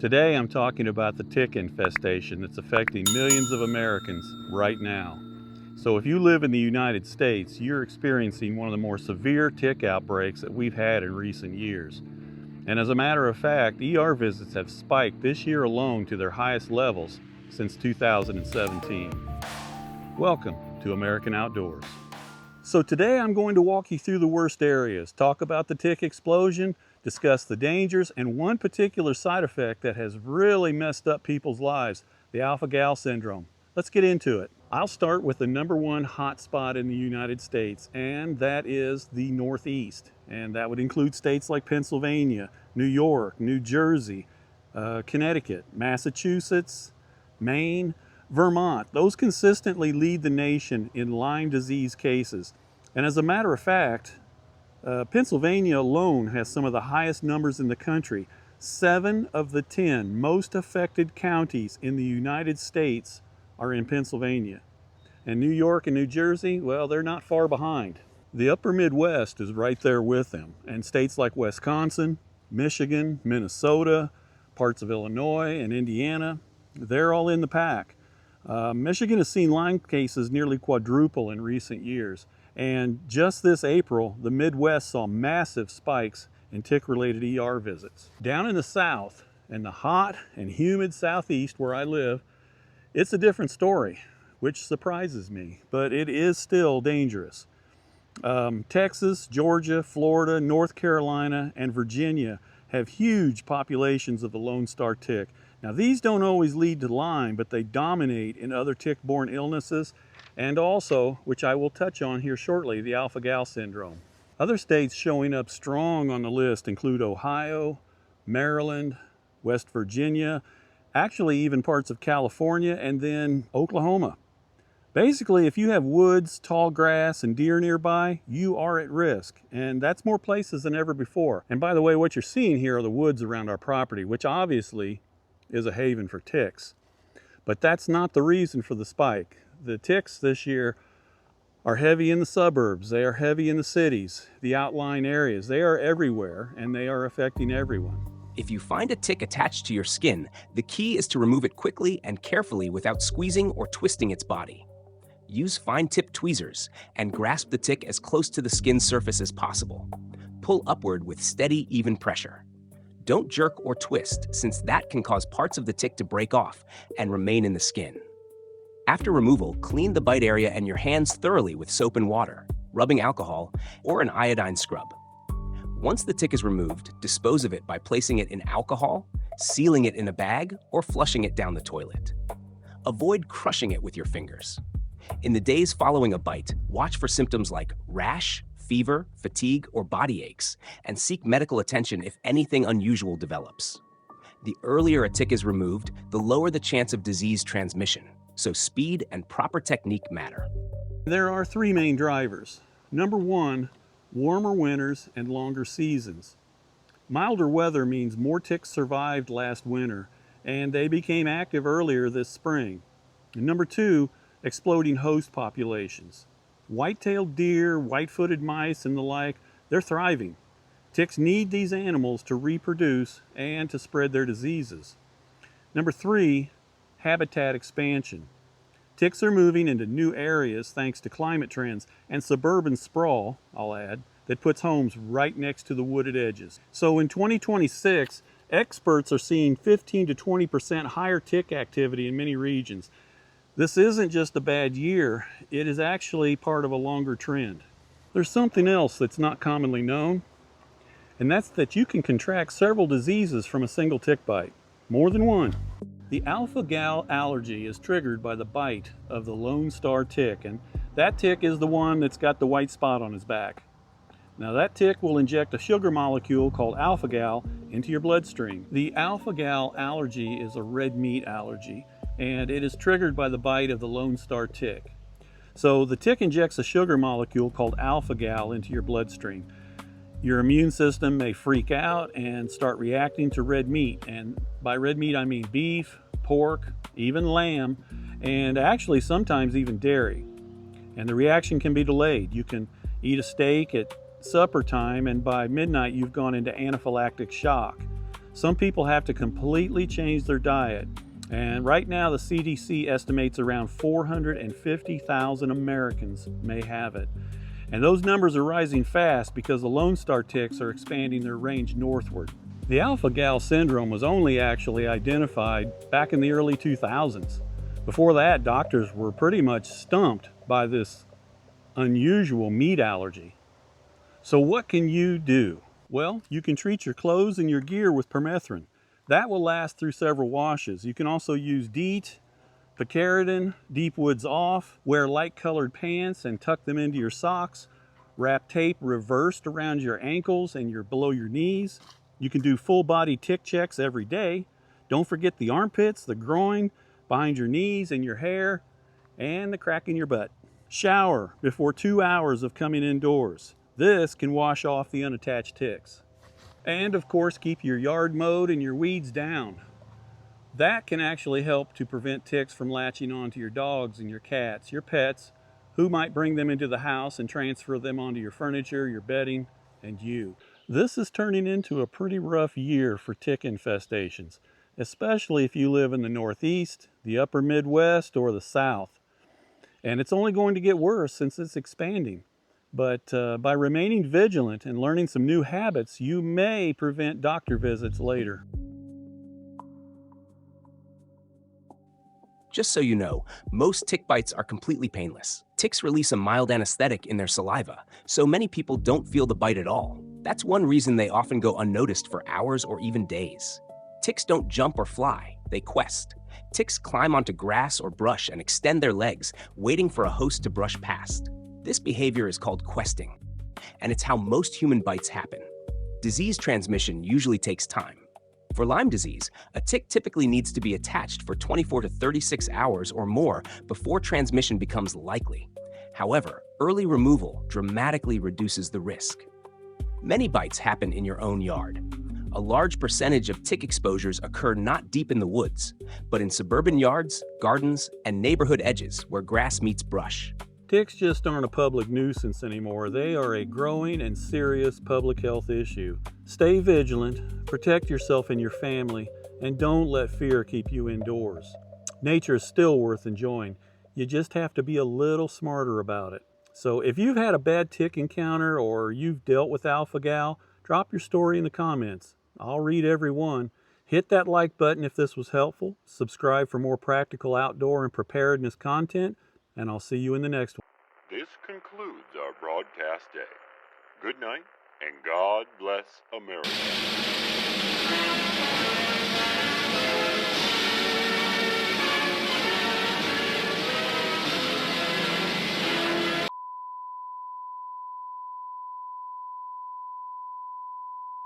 Today I'm talking about the tick infestation that's affecting millions of Americans right now. So if you live in the United States, you're experiencing one of the more severe tick outbreaks that we've had in recent years. And as a matter of fact, ER visits have spiked this year alone to their highest levels since 2017. Welcome to American Outdoors. So today I'm going to walk you through the worst areas, talk about the tick explosion, discuss the dangers, and one particular side effect that has really messed up people's lives, the alpha-gal syndrome. Let's get into it. I'll start with the #1 hot spot in the United States, and that is the Northeast. And that would include states like Pennsylvania, New York, New Jersey, Connecticut, Massachusetts, Maine, Vermont. Those consistently lead the nation in Lyme disease cases. And as a matter of fact, Pennsylvania alone has some of the highest numbers in the country. 7 of the 10 most affected counties in the United States are in Pennsylvania. And New York and New Jersey, well, they're not far behind. The upper Midwest is right there with them. And states like Wisconsin, Michigan, Minnesota, parts of Illinois and Indiana, they're all in the pack. Michigan has seen Lyme cases nearly quadruple in recent years. And just this April, the Midwest saw massive spikes in tick-related ER visits. Down in the South, in the hot and humid Southeast where I live, it's a different story, which surprises me, but it is still dangerous. Texas, Georgia, Florida, North Carolina, and Virginia have huge populations of the Lone Star tick. Now these don't always lead to Lyme, but they dominate in other tick-borne illnesses, and also, which I will touch on here shortly, the alpha-gal syndrome. Other states showing up strong on the list include Ohio, Maryland, West Virginia, actually even parts of California, and then Oklahoma. Basically, if you have woods, tall grass, and deer nearby, you are at risk, and that's more places than ever before. And by the way, what you're seeing here are the woods around our property, which obviously is a haven for ticks. But that's not the reason for the spike. The ticks this year are heavy in the suburbs, they are heavy in the cities, the outlying areas. They are everywhere, and they are affecting everyone. If you find a tick attached to your skin, the key is to remove it quickly and carefully without squeezing or twisting its body. Use fine-tipped tweezers and grasp the tick as close to the skin surface as possible. Pull upward with steady, even pressure. Don't jerk or twist, since that can cause parts of the tick to break off and remain in the skin. After removal, clean the bite area and your hands thoroughly with soap and water, rubbing alcohol, or an iodine scrub. Once the tick is removed, dispose of it by placing it in alcohol, sealing it in a bag, or flushing it down the toilet. Avoid crushing it with your fingers. In the days following a bite, watch for symptoms like rash, fever, fatigue, or body aches, and seek medical attention if anything unusual develops. The earlier a tick is removed, the lower the chance of disease transmission, so speed and proper technique matter. There are 3 main drivers. #1, warmer winters and longer seasons. Milder weather means more ticks survived last winter, and they became active earlier this spring. And #2, exploding host populations. White-tailed deer, white-footed mice, and the like, they're thriving. Ticks need these animals to reproduce and to spread their diseases. #3, habitat expansion. Ticks are moving into new areas thanks to climate trends and suburban sprawl, I'll add, that puts homes right next to the wooded edges. So in 2026, experts are seeing 15 to 20% higher tick activity in many regions. This isn't just a bad year, it is actually part of a longer trend. There's something else that's not commonly known, and that's that you can contract several diseases from a single tick bite, more than one. The alpha-gal allergy is triggered by the bite of the Lone Star tick, and that tick is the one that's got the white spot on his back. Now that tick will inject a sugar molecule called alpha-gal into your bloodstream. The alpha-gal allergy is a red meat allergy, and it is triggered by the bite of the Lone Star tick. So the tick injects a sugar molecule called alpha-gal into your bloodstream. Your immune system may freak out and start reacting to red meat. And by red meat, I mean beef, pork, even lamb, and actually sometimes even dairy. And the reaction can be delayed. You can eat a steak at supper time, and by midnight, you've gone into anaphylactic shock. Some people have to completely change their diet. And right now, the CDC estimates around 450,000 Americans may have it. And those numbers are rising fast because the Lone Star ticks are expanding their range northward. The alpha-gal syndrome was only actually identified back in the early 2000s. Before that, doctors were pretty much stumped by this unusual meat allergy. So what can you do? Well, you can treat your clothes and your gear with permethrin. That will last through several washes. You can also use DEET, picaridin, deep woods off, wear light colored pants and tuck them into your socks, wrap tape reversed around your ankles and below your knees. You can do full body tick checks every day. Don't forget the armpits, the groin, behind your knees and your hair, and the crack in your butt. Shower before 2 hours of coming indoors. This can wash off the unattached ticks. And of course, keep your yard mowed and your weeds down. That can actually help to prevent ticks from latching onto your dogs and your cats, your pets, who might bring them into the house and transfer them onto your furniture, your bedding, and you. This is turning into a pretty rough year for tick infestations, especially if you live in the Northeast, the upper Midwest, or the South. And it's only going to get worse since it's expanding. But by remaining vigilant and learning some new habits, you may prevent doctor visits later. Just so you know, most tick bites are completely painless. Ticks release a mild anesthetic in their saliva, so many people don't feel the bite at all. That's one reason they often go unnoticed for hours or even days. Ticks don't jump or fly, they quest. Ticks climb onto grass or brush and extend their legs, waiting for a host to brush past. This behavior is called questing, and it's how most human bites happen. Disease transmission usually takes time. For Lyme disease, a tick typically needs to be attached for 24 to 36 hours or more before transmission becomes likely. However, early removal dramatically reduces the risk. Many bites happen in your own yard. A large percentage of tick exposures occur not deep in the woods, but in suburban yards, gardens, and neighborhood edges where grass meets brush. Ticks just aren't a public nuisance anymore. They are a growing and serious public health issue. Stay vigilant, protect yourself and your family, and don't let fear keep you indoors. Nature is still worth enjoying. You just have to be a little smarter about it. So if you've had a bad tick encounter or you've dealt with alpha-gal, drop your story in the comments. I'll read every one. Hit that like button if this was helpful. Subscribe for more practical outdoor and preparedness content, and I'll see you in the next one. This concludes our broadcast day. Good night, and God bless America.